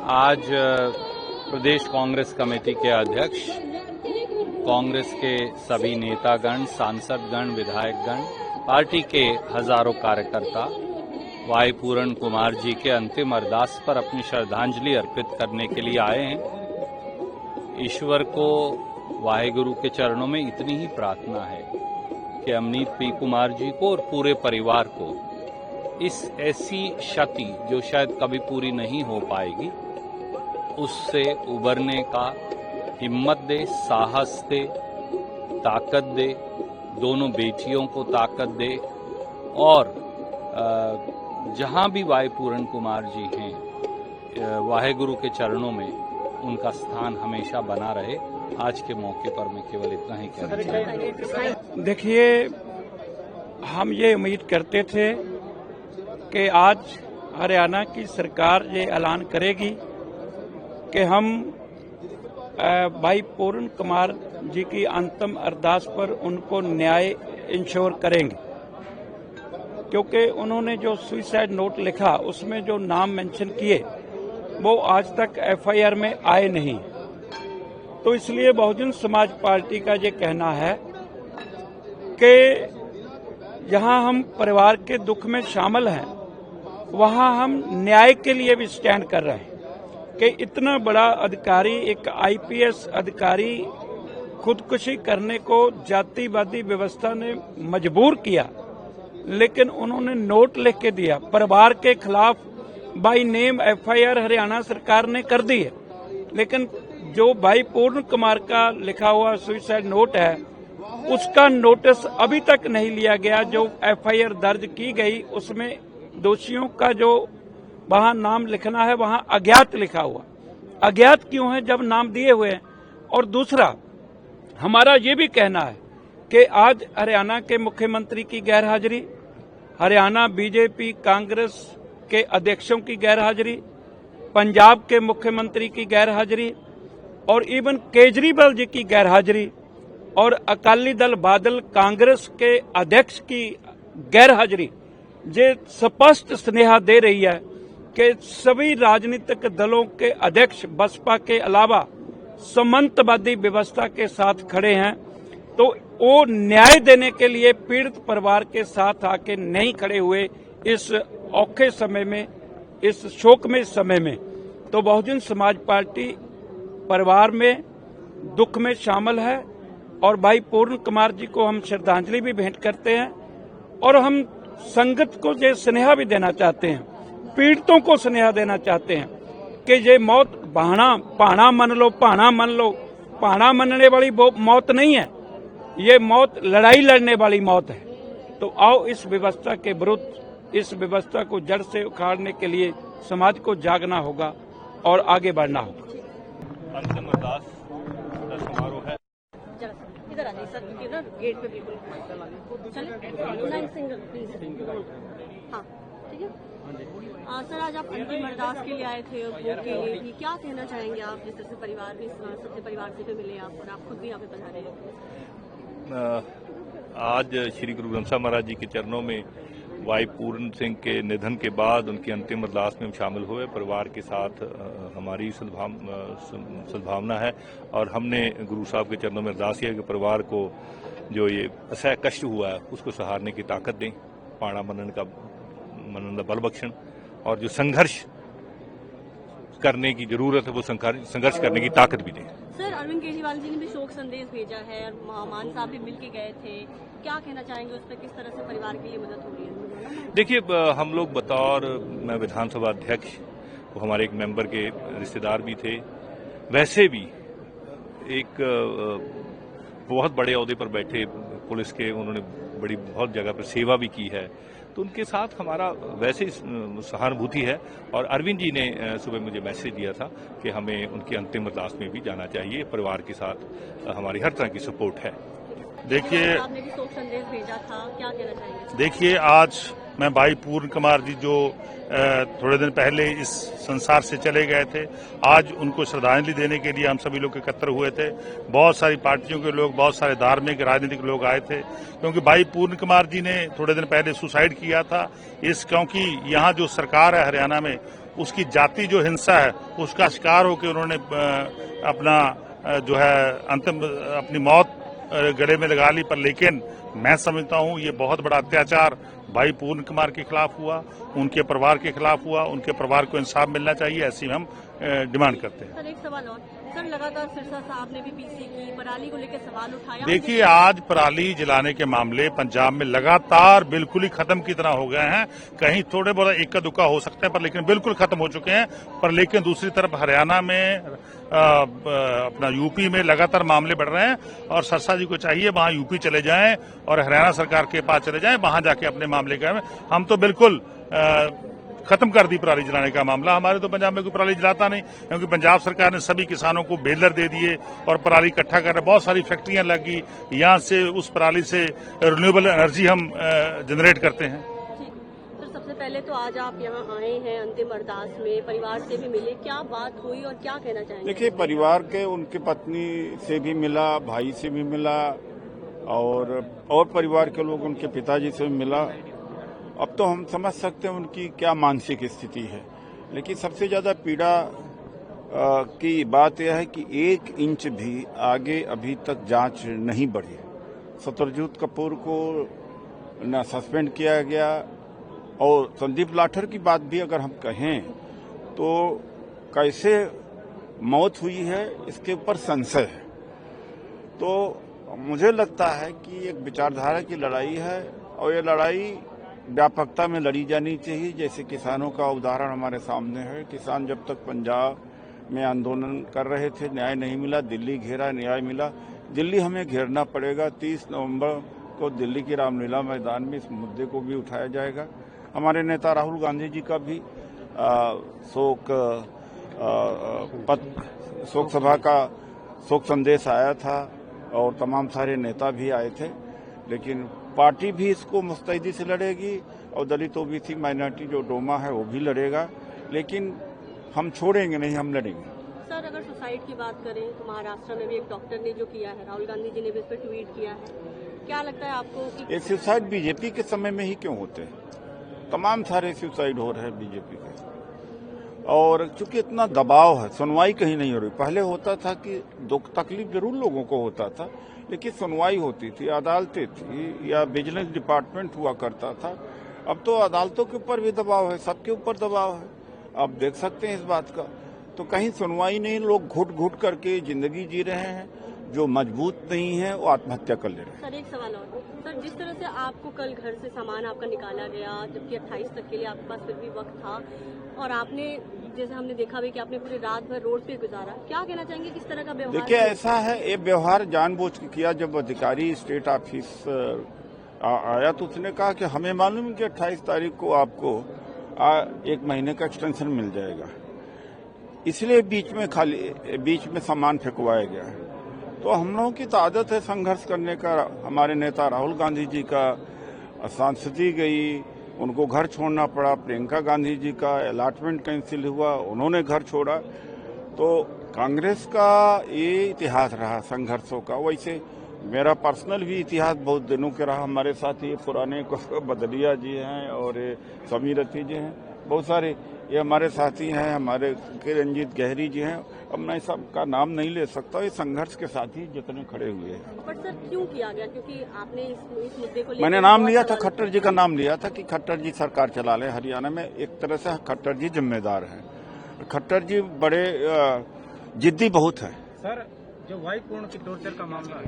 आज प्रदेश कांग्रेस कमेटी के अध्यक्ष, कांग्रेस के सभी नेतागण, सांसदगण, विधायकगण, पार्टी के हजारों कार्यकर्ता वाई पूरण कुमार जी के अंतिम अरदास पर अपनी श्रद्धांजलि अर्पित करने के लिए आए हैं। ईश्वर को, वाहेगुरु के चरणों में इतनी ही प्रार्थना है कि अमनीत पी कुमार जी को और पूरे परिवार को इस ऐसी क्षति जो शायद कभी पूरी नहीं हो पाएगी, उससे उबरने का हिम्मत दे, साहस दे, ताकत दे, दोनों बेटियों को ताकत दे और जहां भी वाई पूरण कुमार जी हैं, वाहेगुरु के चरणों में उनका स्थान हमेशा बना रहे। आज के मौके पर मैं केवल इतना ही कहना चाहता हूं। देखिए, हम ये उम्मीद करते थे कि आज हरियाणा की सरकार ये ऐलान करेगी कि हम भाई पूरण कुमार जी की अंतिम अरदास पर उनको न्याय इंश्योर करेंगे, क्योंकि उन्होंने जो सुसाइड नोट लिखा उसमें जो नाम मेंशन किए वो आज तक एफआईआर में आए नहीं। तो इसलिए बहुजन समाज पार्टी का ये कहना है कि जहां हम परिवार के दुख में शामिल हैं, वहां हम न्याय के लिए भी स्टैंड कर रहे हैं कि इतना बड़ा अधिकारी, एक आईपीएस अधिकारी खुदकुशी करने को जातिवादी व्यवस्था ने मजबूर किया, लेकिन उन्होंने नोट लिख के दिया। परिवार के खिलाफ बाई नेम एफआईआर हरियाणा सरकार ने कर दी है, लेकिन जो भाई पूर्ण कुमार का लिखा हुआ सुसाइड नोट है उसका नोटिस अभी तक नहीं लिया गया। जो एफआईआर दर्ज की गई उसमें दोषियों का जो वहां नाम लिखना है वहां अज्ञात लिखा हुआ। अज्ञात क्यों है जब नाम दिए हुए हैं? और दूसरा, हमारा ये भी कहना है कि आज हरियाणा के मुख्यमंत्री की गैरहाजिरी, हरियाणा बीजेपी कांग्रेस के अध्यक्षों की गैरहाजिरी, पंजाब के मुख्यमंत्री की गैरहाजिरी और इवन केजरीवाल जी की गैरहाजिरी और अकाली दल बादल कांग्रेस के अध्यक्ष की गैरहाजिरी ये स्पष्ट स्नेहा दे रही है कि सभी राजनीतिक दलों के अध्यक्ष बसपा के अलावा सामंतवादी व्यवस्था के साथ खड़े हैं। तो वो न्याय देने के लिए पीड़ित परिवार के साथ आके नहीं खड़े हुए इस औखे समय में, इस शोकमय समय में। तो बहुजन समाज पार्टी परिवार में दुख में शामिल है और भाई पूर्ण कुमार जी को हम श्रद्धांजलि भी भेंट करते हैं और हम संगत को ये स्नेहा भी देना चाहते हैं, पीड़ितों को स्नेहा देना चाहते हैं कि ये मौत पाना मन लो, पाना मनने वाली मौत नहीं है, ये मौत लड़ाई लड़ने वाली मौत है। तो आओ इस व्यवस्था के विरुद्ध, इस व्यवस्था को जड़ से उखाड़ने के लिए समाज को जागना होगा और आगे बढ़ना होगा। अंतिम अरदास समारोह है। इधर आ जाइए सर, इधर गेट पे बिल्कुल चलिए। हाँ, ठीक है। सर, आज आप अंतिम अरदास के लिए आए थे, वोट के लिए भी, क्या कहना चाहेंगे आप? जिस तरह से परिवार में सबसे परिवार से मिले आप और आप खुद भी यहाँ पे पधारे हैं। आज श्री गुरु ग्रंथ साहिब महाराज जी के चरणों में वाई पूर्ण सिंह के निधन के बाद उनकी अंतिम अरदास में हम शामिल हुए। परिवार के साथ हमारी सद्भावना है और हमने गुरु साहब के चरणों में अरदास किया कि परिवार को जो ये असह कष्ट हुआ है उसको सहारने की ताकत दें, पाणा मनन का बल बख्शण और जो संघर्ष करने की जरूरत है वो संघर्ष करने की ताकत भी दें। सर, अरविंद केजरीवाल जी ने भी शोक संदेश भेजा है और मान साहब भी मिलके गए थे, क्या कहना चाहेंगे उस पर? किस तरह से परिवार के लिए मदद हो रही है? देखिए, हम लोग बतौर मैं विधानसभा अध्यक्ष, वो हमारे एक मेंबर के रिश्तेदार भी थे, वैसे भी एक बहुत बड़े ओहदे पर बैठे पुलिस के, उन्होंने बहुत जगह पर सेवा भी की है, तो उनके साथ हमारा वैसे सहानुभूति है। और अरविंद जी ने सुबह मुझे मैसेज दिया था कि हमें उनकी अंतिम अरदास में भी जाना चाहिए, परिवार के साथ हमारी हर तरह की सपोर्ट है। देखिए, आपने भी शोक संदेश भेजा था, क्या कहना चाहेंगे? देखिए, आज मैं भाई पूर्ण कुमार जी जो थोड़े दिन पहले इस संसार से चले गए थे, आज उनको श्रद्धांजलि देने के लिए हम सभी लोग एकत्र हुए थे। बहुत सारी पार्टियों के लोग, बहुत सारे धार्मिक राजनीतिक लोग आए थे, क्योंकि भाई पूर्ण कुमार जी ने थोड़े दिन पहले सुसाइड किया था। क्योंकि यहाँ जो सरकार है हरियाणा में, उसकी जाति जो हिंसा है उसका शिकार होकर उन्होंने अपना जो है अंतिम अपनी मौत गले में लगा ली। पर लेकिन मैं समझता हूं ये बहुत बड़ा अत्याचार भाई पूर्ण कुमार के खिलाफ हुआ, उनके परिवार के खिलाफ हुआ। उनके परिवार को इंसाफ मिलना चाहिए, ऐसी हम डिमांड करते हैं। सर एक सवाल और, सर लगातार सिरसा साहब ने भी पीसी की, पराली को लेकर सवाल उठाया। देखिए, आज पराली जलाने के मामले पंजाब में लगातार बिल्कुल ही खत्म की तरह हो गए हैं। कहीं थोड़े बहुत इक्का दुक्का हो सकते हैं, पर लेकिन बिल्कुल खत्म हो चुके हैं। पर लेकिन दूसरी तरफ हरियाणा में अपना यूपी में लगातार मामले बढ़ रहे हैं और सरसा जी को चाहिए वहां यूपी चले जाएं और हरियाणा सरकार के पास चले जाएं, वहां जाके अपने मामले का हम तो बिल्कुल खत्म कर दी पराली जलाने का मामला। हमारे तो पंजाब में कोई पराली जलाता नहीं, क्योंकि पंजाब सरकार ने सभी किसानों को बेलर दे दिए और पराली इकट्ठा कर रहे। बहुत सारी फैक्ट्रियां लगी, यहाँ से उस पराली से रिन्यूएबल एनर्जी हम जनरेट करते हैं। सर सबसे पहले तो आज आप यहाँ आए हैं अंतिम अरदास में, परिवार से भी मिले, क्या बात हुई और क्या कहना चाहेंगे? देखिए, परिवार के उनकी पत्नी से भी मिला, भाई से भी मिला और परिवार के लोग उनके पिताजी से भी मिला। अब तो हम समझ सकते हैं उनकी क्या मानसिक स्थिति है, लेकिन सबसे ज्यादा पीड़ा की बात यह है कि 1 इंच भी आगे अभी तक जांच नहीं बढ़ी। शत्रुजीत कपूर को न सस्पेंड किया गया और संदीप लाठर की बात भी अगर हम कहें तो कैसे मौत हुई है इसके ऊपर संशय है। तो मुझे लगता है कि एक विचारधारा की लड़ाई है और ये लड़ाई व्यापकता में लड़ी जानी चाहिए। जैसे किसानों का उदाहरण हमारे सामने है। किसान जब तक पंजाब में आंदोलन कर रहे थे, न्याय नहीं मिला, दिल्ली घेरा, न्याय मिला। दिल्ली हमें घेरना पड़ेगा। 30 नवंबर को दिल्ली की रामलीला मैदान में इस मुद्दे को भी उठाया जाएगा। हमारे नेता राहुल गांधी जी का भी शोक सभा का शोक संदेश आया था और तमाम सारे नेता भी आए थे, लेकिन पार्टी भी इसको मुस्तैदी से लड़ेगी और दलित ओबीसी माइनॉरिटी जो डोमा है वो भी लड़ेगा, लेकिन हम छोड़ेंगे नहीं, हम लड़ेंगे। सर अगर सुसाइड की बात करें तो महाराष्ट्र में भी एक डॉक्टर ने जो किया है, राहुल गांधी जी ने भी इस पर ट्वीट किया है, क्या लगता है आपको कि ये सुसाइड बीजेपी के समय में ही क्यों होते हैं? तमाम सारे सुसाइड हो रहे हैं बीजेपी के, और चूंकि इतना दबाव है, सुनवाई कहीं नहीं हो रही। पहले होता था कि दुख तकलीफ जरूर लोगों को होता था, लेकिन सुनवाई होती थी, अदालतें थी या विजिलेंस डिपार्टमेंट हुआ करता था। अब तो अदालतों के ऊपर भी दबाव है, सबके ऊपर दबाव है। आप देख सकते हैं इस बात का। तो कहीं सुनवाई नहीं, लोग घुट घुट करके जिंदगी जी रहे हैं। जो मजबूत नहीं है वो आत्महत्या कर ले रहे हैं। सर एक सवाल और, सर जिस तरह से आपको कल घर से सामान आपका निकाला गया, जबकि 28 तक के लिए आपके पास फिर भी वक्त था, और आपने जैसे हमने देखा भी कि आपने पूरी रात भर रोड पे गुजारा, क्या कहना चाहेंगे किस तरह का व्यवहार? देखिए, ऐसा है, ये व्यवहार जानबूझ के किया। जब अधिकारी स्टेट ऑफिस आया तो उसने कहा कि हमें मालूम है कि 28 तारीख को आपको 1 महीने का एक्सटेंशन मिल जाएगा, इसलिए बीच में सामान फेंकवाया गया है। तो हम लोगों की तो आदत है संघर्ष करने का। हमारे नेता राहुल गांधी जी का सांसदी गई, उनको घर छोड़ना पड़ा। प्रियंका गांधी जी का अलॉटमेंट कैंसिल हुआ, उन्होंने घर छोड़ा। तो कांग्रेस का ये इतिहास रहा संघर्षों का। वैसे मेरा पर्सनल भी इतिहास बहुत दिनों के रहा। हमारे साथ ये पुराने बदलिया जी हैं और समीर रती जी हैं, बहुत सारे ये हमारे साथी हैं। हमारे के रंजीत गहरी जी हैं। अब मैं सबका नाम नहीं ले सकता। ये संघर्ष के साथी जितने खड़े हुए हैं। पर सर क्यों किया गया? क्योंकि आपने इस मुद्दे को मैंने नाम लिया था, खट्टर जी का नाम लिया था कि खट्टर जी सरकार चला ले हरियाणा में। एक तरह से खट्टर जी जिम्मेदार हैं। खट्टर जी बड़े जिद्दी बहुत है। सर जो वाई पूर्ण की टॉर्चर का मामला है